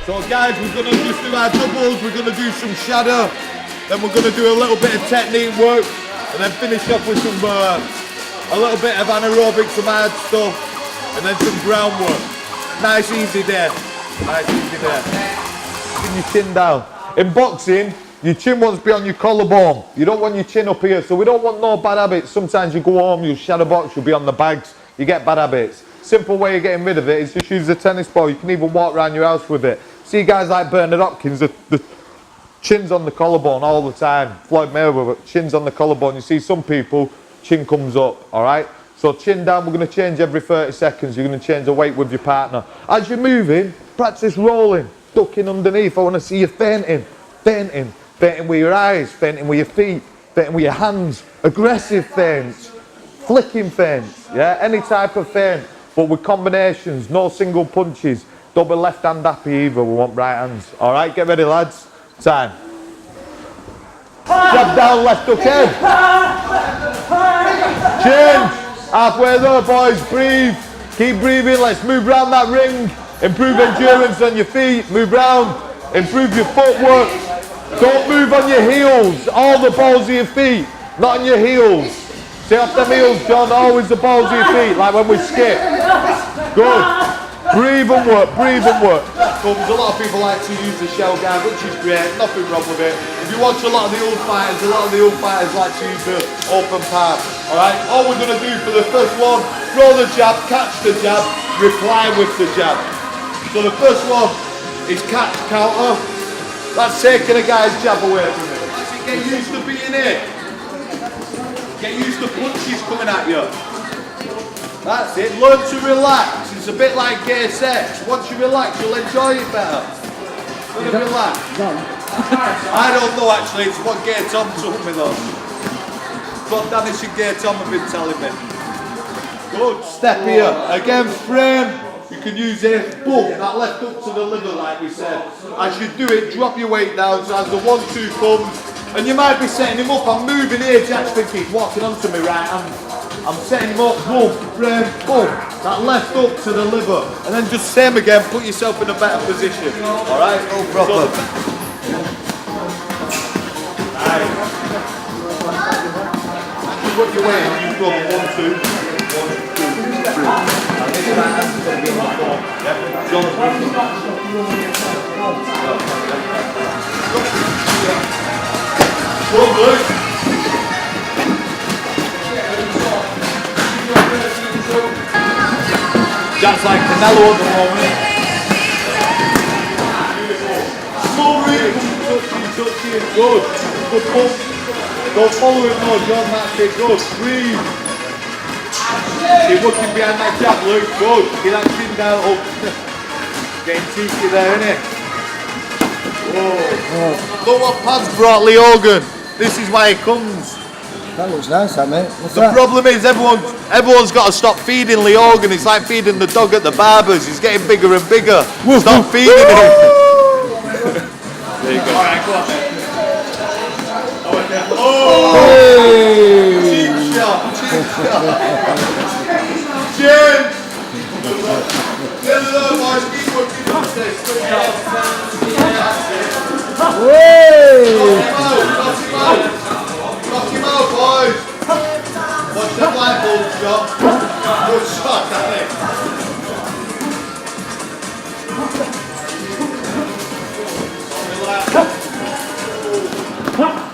So guys, we're going to just do our doubles, we're going to do some shadow, then we're going to do a little bit of technique work, and then finish off with some, a little bit of anaerobic, some hard stuff, and then some groundwork. Nice easy day. Nice easy day. Put your chin down. In boxing, your chin wants to be on your collarbone. You don't want your chin up here, so we don't want no bad habits. Sometimes you go home, you'll shadow box, you'll be on the bags, you get bad habits. Simple way of getting rid of it is just use a tennis ball. You can even walk around your house with it. See guys like Bernard Hopkins, the chin's on the collarbone all the time. Floyd Mayweather, chin's on the collarbone. You see some people, chin comes up, all right? So chin down, we're going to change every 30 seconds. You're going to change the weight with your partner. As you're moving, practice rolling, ducking underneath. I want to see you fainting, fainting, fainting with your eyes, fainting with your feet, fainting with your hands, aggressive feints, flicking feints, yeah? Any type of feint, but with combinations, no single punches. Don't be left hand happy either, we want right hands. All right, get ready lads, time. Jab down, left hook head. Change, halfway there boys, breathe. Keep breathing, let's move round that ring. Improve endurance on your feet, move round. Improve your footwork. Don't move on your heels, all the balls of your feet, not on your heels. Stay off them heels, John, always the balls of your feet, like when we skip. Good. Breathe and work, breathe and work. A lot of people like to use the shell guard, which is great, nothing wrong with it. If you watch a lot of the old fighters like to use the open palm. Alright, all we're going to do for the first one, throw the jab, catch the jab, reply with the jab. So the first one is catch, counter. That's taking a guy's jab away from him. Get used to being it. Get used to punches coming at you. That's it, learn to relax. It's a bit like gay sex. Once you relax, you'll enjoy it better. Gonna relax. I don't know actually, it's what Gay Tom told me though. What Dennis and Gay Tom have been telling me. Good, step here. Again, frame. You can use it, boom, that left up to the liver like we said. As you do it, drop your weight down so as the 1-2 comes. And you might be setting him up, I'm moving here, Jack's thinking he's walking onto me right hand. I'm setting him up, boom, frame, boom. That left up to the liver. And then just same again, put yourself in a better position. Alright, no problem. Nice. Put your weight on, you go 1-2, 1-2, 3. And this right hand's going to be on the floor. Yeah, John's Go, Luke. Jack's like Canelo at the moment. Small ring, touching, good. Good pump. Don't follow it more, John, that's it, good. Breathe. Keep looking behind that jab, Luke, good. Get that chin down, up. Getting cheeky there, innit? Whoa. Look what Pad's brought Lee Hogan. This is why he comes. That looks nice, that mate. What's the problem is everyone's got to stop feeding Lee Hogan. It's like feeding the dog at the barber's. He's getting bigger and bigger. Stop feeding him. There you go. Alright, go on then. Oh! Cheap shot, cheap shot. James! Get it up, boys. Keep working on this. Knock him out, boys! Watch the light bulb shot. Good shot, that is.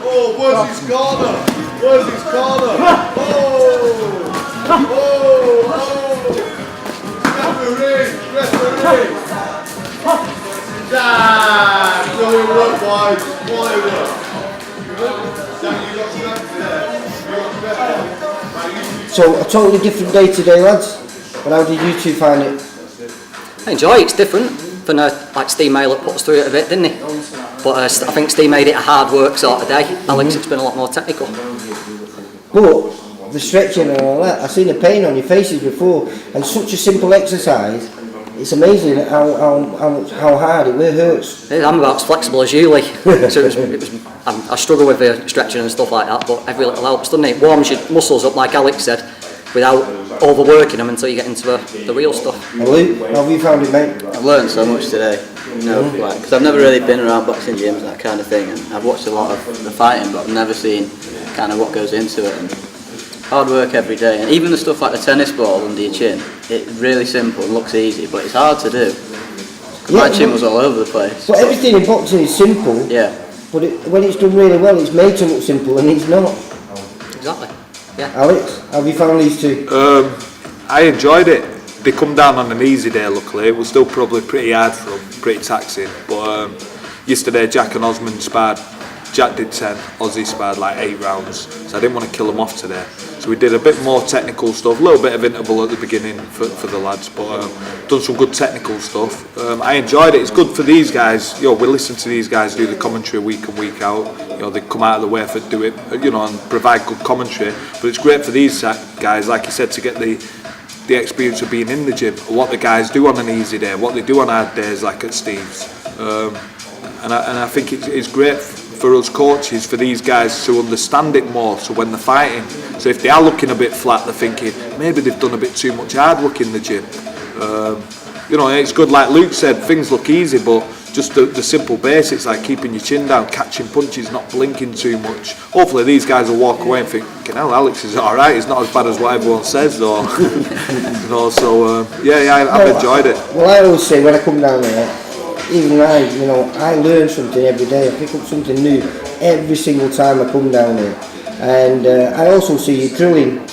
Oh, where's his corner? Where's his corner? Oh! Referee! Ah, brilliant work, boys. Quality work. So, a totally different day today, lads. But how did you two find it? I enjoy it, it's different than like Steve Maylett put us through it a bit, didn't he? But I think Steve made it a hard work sort of day. Alex, it's been a lot more technical. But the stretching and all that, I've seen the pain on your faces before, and such a simple exercise. It's amazing how hard it hurts. I'm about as flexible as you, Lee. So I struggle with the stretching and stuff like that, but every little helps, doesn't it? It warms your muscles up, like Alex said, without overworking them until you get into the real stuff. And Luke, how have you found it, mate? I've learned so much today. No, because I've never really been around boxing gyms, that kind of thing, and I've watched a lot of the fighting, but I've never seen kind of what goes into it. And hard work every day, and even the stuff like the tennis ball under your chin, it's really simple and looks easy, but it's hard to do. My chin was all over the place. But everything in boxing is simple. Yeah. But when it's done really well, it's made to look simple, and it's not. Exactly. Yeah. Alex, have you found these two? I enjoyed it. They come down on an easy day, luckily. It was still probably pretty hard for them, pretty taxing. But yesterday, Jack and Osman sparred. Jack did 10, Ozzy sparred like 8 rounds. So I didn't want to kill them off today. So we did a bit more technical stuff, a little bit of interval at the beginning for the lads, but done some good technical stuff. I enjoyed it. It's good for these guys. You know, we listen to these guys do the commentary week in, week out. You know, they come out of the way for do it, you know, and provide good commentary. But it's great for these guys, like you said, to get the experience of being in the gym, what the guys do on an easy day, what they do on hard days, like at Steve's. And I think it's great for us coaches, for these guys to understand it more, so when they're fighting, so if they are looking a bit flat, they're thinking maybe they've done a bit too much hard work in the gym. You know, it's good, like Luke said, things look easy, but just the simple basics, like keeping your chin down, catching punches, not blinking too much. Hopefully these guys will walk away and think, hell, Alex is alright, he's not as bad as what everyone says, or you know, so I've enjoyed it. Well, I always say when I come down there, even I learn something every day. I pick up something new every single time I come down here. And I also see you drilling.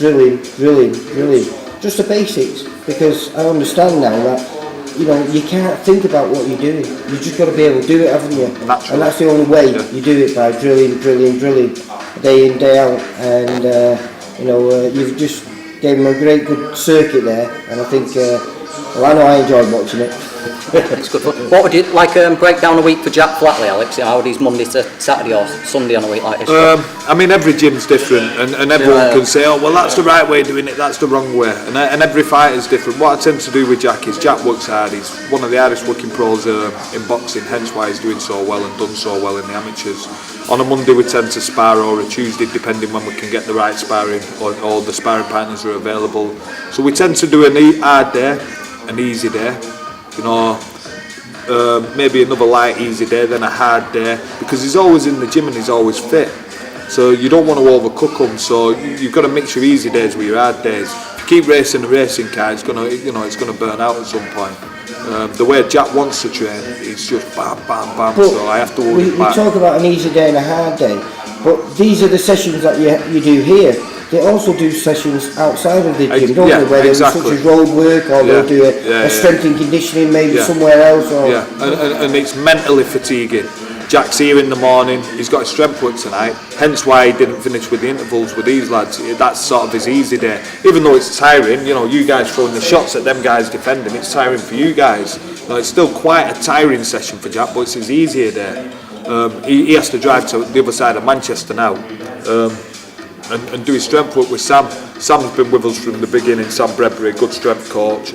Just the basics, because I understand now that, you know, you can't think about what you're doing. You just got to be able to do it, haven't you? Naturally. And that's the only way you do it, by drilling, day in, day out. And, you've just gave them a great good circuit there. And I think, I know I enjoyed watching it. It's good fun. What would you like break down a week for Jack Flatley, Alex? How would his Monday to Saturday or Sunday on a week like this? I mean, every gym's different, and everyone can say, oh, well, that's the right way of doing it, that's the wrong way, and every fighter's different. What I tend to do with Jack is Jack works hard. He's one of the hardest working pros in boxing, hence why he's doing so well and done so well in the amateurs. On a Monday we tend to spar, or a Tuesday, depending when we can get the right sparring or the sparring partners are available. So we tend to do a hard day, an easy day, you know, maybe another light easy day, then a hard day, because he's always in the gym and he's always fit, so you don't want to overcook him. So you've got to mix your easy days with your hard days. If you keep racing the racing car, it's gonna burn out at some point. The way Jack wants to train, it's just bam bam bam, but so I have to hold it back. We talk about an easy day and a hard day, but these are the sessions that you do here. They also do sessions outside of the gym, don't they? Where they do such as road work, or they'll do a strength and conditioning maybe somewhere else. Or and it's mentally fatiguing. Jack's here in the morning, he's got his strength work tonight, hence why he didn't finish with the intervals with these lads. That's sort of his easy day. Even though it's tiring, you know, you guys throwing the shots at them guys defending, it's tiring for you guys. You know, it's still quite a tiring session for Jack, but it's his easier day. He has to drive to the other side of Manchester now. And do his strength work with Sam. Sam's been with us from the beginning, Sam Bredbury, good strength coach.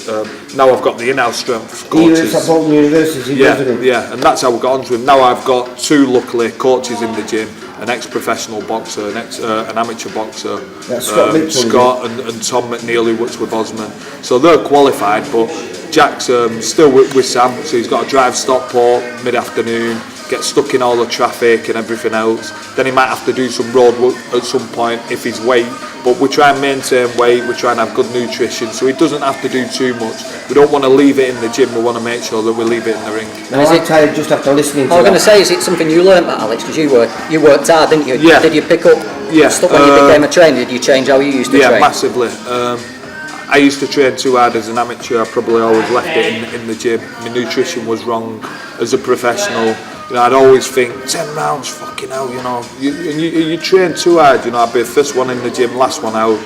Now I've got the in-house strength coaches. He was at Bolton University, wasn't he? Yeah, and that's how we got onto him. Now I've got 2, luckily, coaches in the gym, an ex-professional boxer, an amateur boxer, Scott and Tom McNeil, who works with Osman. So they're qualified, but Jack's still with Sam, so he's got to drive Stockport mid-afternoon, get stuck in all the traffic and everything else. Then he might have to do some road work at some point if he's weight, but we try and maintain weight, we try and have good nutrition, so he doesn't have to do too much. We don't want to leave it in the gym, we want to make sure that we leave it in the ring. Now I'm tired just after listening to that. I was going to say, is it something you learned that, Alex? Because you worked hard, didn't you? Yeah. Did you pick up stuff when you became a trainer? Did you change how you used to train? Yeah, massively. I used to train too hard as an amateur. I probably always left it in the gym. My nutrition was wrong as a professional. You know, I'd always think 10 rounds, fucking hell. You know, you train too hard. You know, I'd be the first one in the gym, last one out.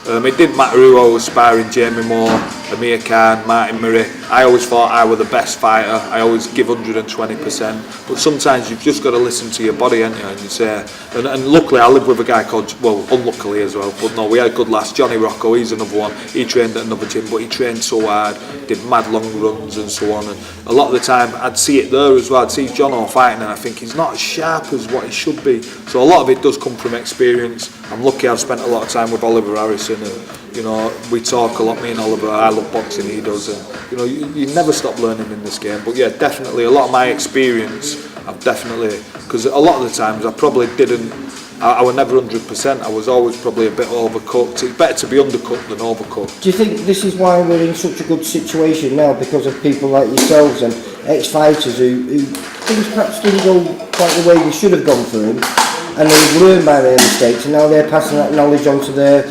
It didn't matter who I was sparring, Jamie Moore, Amir Khan, Martin Murray. I always thought I was the best fighter. I always give 120%. But sometimes you've just got to listen to your body, haven't you? And you say, and luckily I live with a guy called, well, unluckily as well, but no, we had good lads. Johnny Rocco, he's another one. He trained at another gym, but he trained so hard, did mad long runs and so on. And a lot of the time I'd see it there as well. I'd see John fighting and I think he's not as sharp as what he should be. So a lot of it does come from experience. I'm lucky I've spent a lot of time with Oliver Harrison, and You know, we talk a lot, me and Oliver. I love boxing, he does, and you know, you never stop learning in this game. But yeah, definitely a lot of my experience, I've definitely, because a lot of the times I probably didn't. I was never 100%. I was always probably a bit overcooked. It's better to be undercooked than overcooked. Do you think this is why we're in such a good situation now, because of people like yourselves and ex-fighters who things perhaps didn't go quite the way they should have gone for him, and they've learned by their mistakes, and now they're passing that knowledge on to their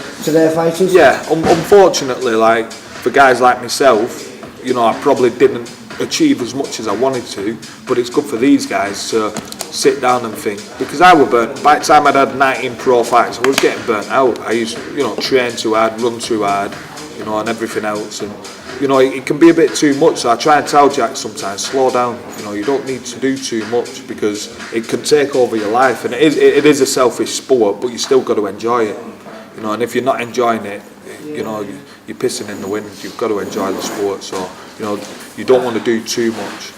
fighters? Yeah, unfortunately, like for guys like myself, you know, I probably didn't achieve as much as I wanted to, but it's good for these guys to sit down and think, because I was burnt. By the time I'd had 19 pro fights, I was getting burnt out. I used to, you know, train too hard, run too hard, you know, and everything else, and you know, it can be a bit too much. So I try and tell Jack sometimes, slow down. You know, you don't need to do too much, because it can take over your life, and it is a selfish sport, but you still got to enjoy it. You know, and if you're not enjoying it, you know, you're pissing in the wind. You've got to enjoy the sport. So you know, you don't want to do too much.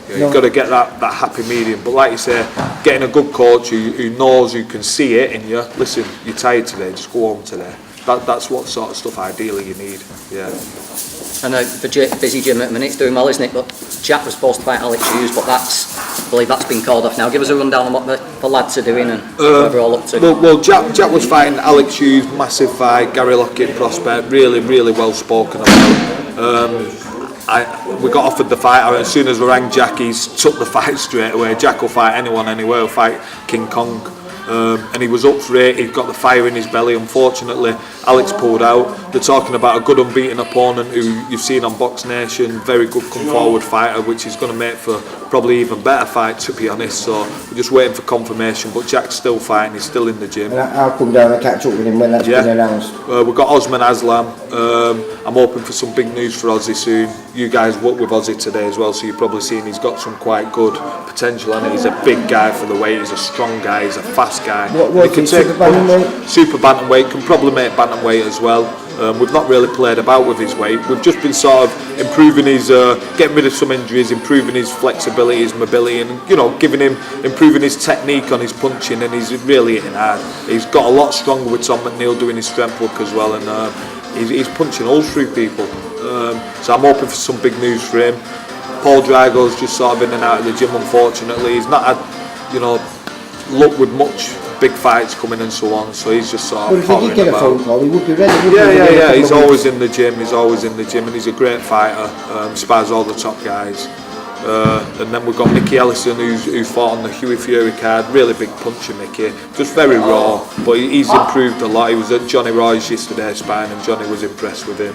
You know, you've got to get that happy medium. But like you say, getting a good coach who knows, who can see it in you. Listen, you're tired today, just go home today. That's what sort of stuff ideally you need. Yeah. I know the busy gym at the minute, it's doing well, isn't it? But Jack was supposed to fight Alex Hughes, but I believe that's been called off now. Give us a rundown on what the lads are doing and what they're all up to. Well, Jack was fighting Alex Hughes, massive fight. Gary Lockett prospect, really well spoken about. We got offered the fight. As soon as we rang Jack, he's took the fight straight away. Jack will fight anyone, anywhere. He'll fight King Kong. And he was up for it. He's got the fire in his belly. Unfortunately, Alex pulled out. They're talking about a good unbeaten opponent who you've seen on Box Nation. Very good come forward fighter, which is going to make for probably even better fight, to be honest. So we're just waiting for confirmation. But Jack's still fighting. He's still in the gym. And I'll come down and catch up with him when that's been announced. We've got Osman Aslam. I'm hoping for some big news for Ozzy soon. You guys work with Ozzy today as well, so you've probably seen he's got some quite good potential, and he's a big guy for the weight. He's a strong guy. He's a fast guy. What's he, super bantamweight? Super bantamweight, can probably make bantamweight as well. We've not really played about with his weight. We've just been sort of improving his, getting rid of some injuries, improving his flexibility, his mobility, and you know, improving his technique on his punching, and he's really hitting hard. He's got a lot stronger with Tom McNeil doing his strength work as well, and he's punching holes through people. So I'm hoping for some big news for him. Paul Drago's just sort of in and out of the gym, unfortunately. He's not had, you know, luck with much big fights coming and so on, so he's just sort of pottering about. But if he did get a phone call, he would be ready. Yeah. He's always in the gym. And he's a great fighter. Spars all the top guys. And then we've got Mickey Ellison, who fought on the Huey Fury card. Really big puncher, Mickey. Just very raw, but he's improved a lot. He was at Johnny Roy's yesterday sparring, and Johnny was impressed with him.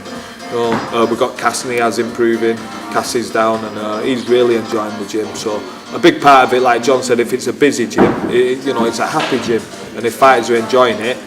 We've got Cassidy improving. Cassie's down, and he's really enjoying the gym. So a big part of it, like John said, if it's a busy gym, it's a happy gym, and if fighters are enjoying it,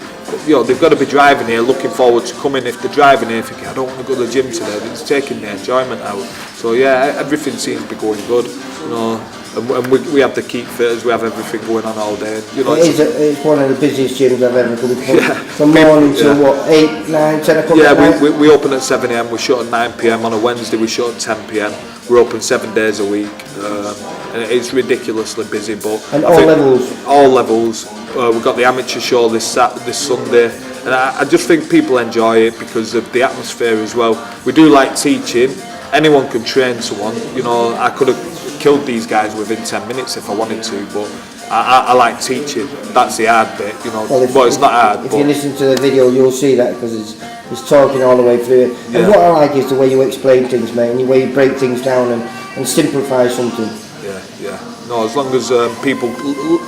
you know, they've got to be driving here, looking forward to coming. If they're driving here thinking, I don't want to go to the gym today, then it's taking the enjoyment out. So yeah, everything seems to be going good, you know. And we have the keep fitters, we have everything going on all day. You know, it's one of the busiest gyms I've ever come to. From morning to what, 8, 9, 10 o'clock? Yeah, we open at 7 a.m, we shut at 9 p.m. On a Wednesday we shut at 10 p.m. We're open 7 days a week, and it's ridiculously busy. But and all levels? All levels. We've got the amateur show this Sunday, and I just think people enjoy it because of the atmosphere as well. We do like teaching. Anyone can train someone. You know, I could have killed these guys within 10 minutes if I wanted to, but I like teaching. That's the hard bit, you know. Well, it's not hard. If you listen to the video, you'll see that because it's talking all the way through. Yeah. And what I like is the way you explain things, mate, and the way you break things down and simplify something. Yeah. No, as long as people,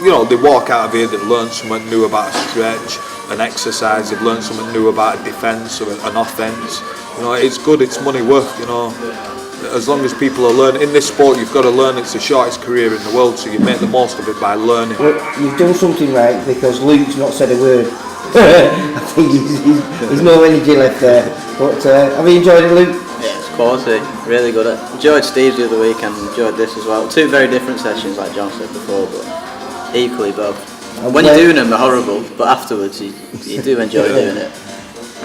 you know, they walk out of here, they've learned something new about a stretch, an exercise, they've learned something new about a defence or an offence. You know, it's good, it's money worth, you know. As long as people are learning in this sport, you've got to learn. It's the shortest career in the world, so you make the most of it by learning. Well, you've done something right because Luke's not said a word. I think he's no energy left there. But have you enjoyed it, Luke? Yeah, it's quality. Really good. I enjoyed Steve's the other week and enjoyed this as well. Two very different sessions, like John said before, but equally both. And when you're doing them, they're horrible, but afterwards you do enjoy doing it.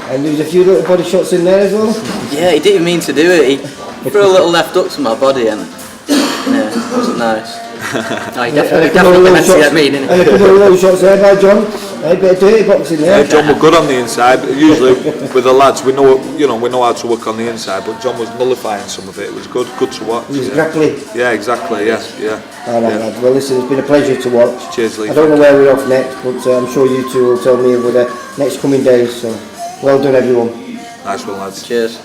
And there was a few little body shots in there as well. Yeah, he didn't mean to do it. He threw a little left hook to my body, and yeah, it wasn't nice. No, he definitely meant to get me, didn't he? And a couple of little shots there by John. A bit of dirty boxing there. John was good on the inside, but usually with the lads we know how to work on the inside, but John was nullifying some of it. It was good to watch. He was grappling. Yeah, exactly. Yeah. Alright, lads. Well, listen, it's been a pleasure to watch. Cheers, Lee. I don't know where we're off next, but I'm sure you two will tell me over the next coming days. So, well done, everyone. Nice one, lads. Cheers.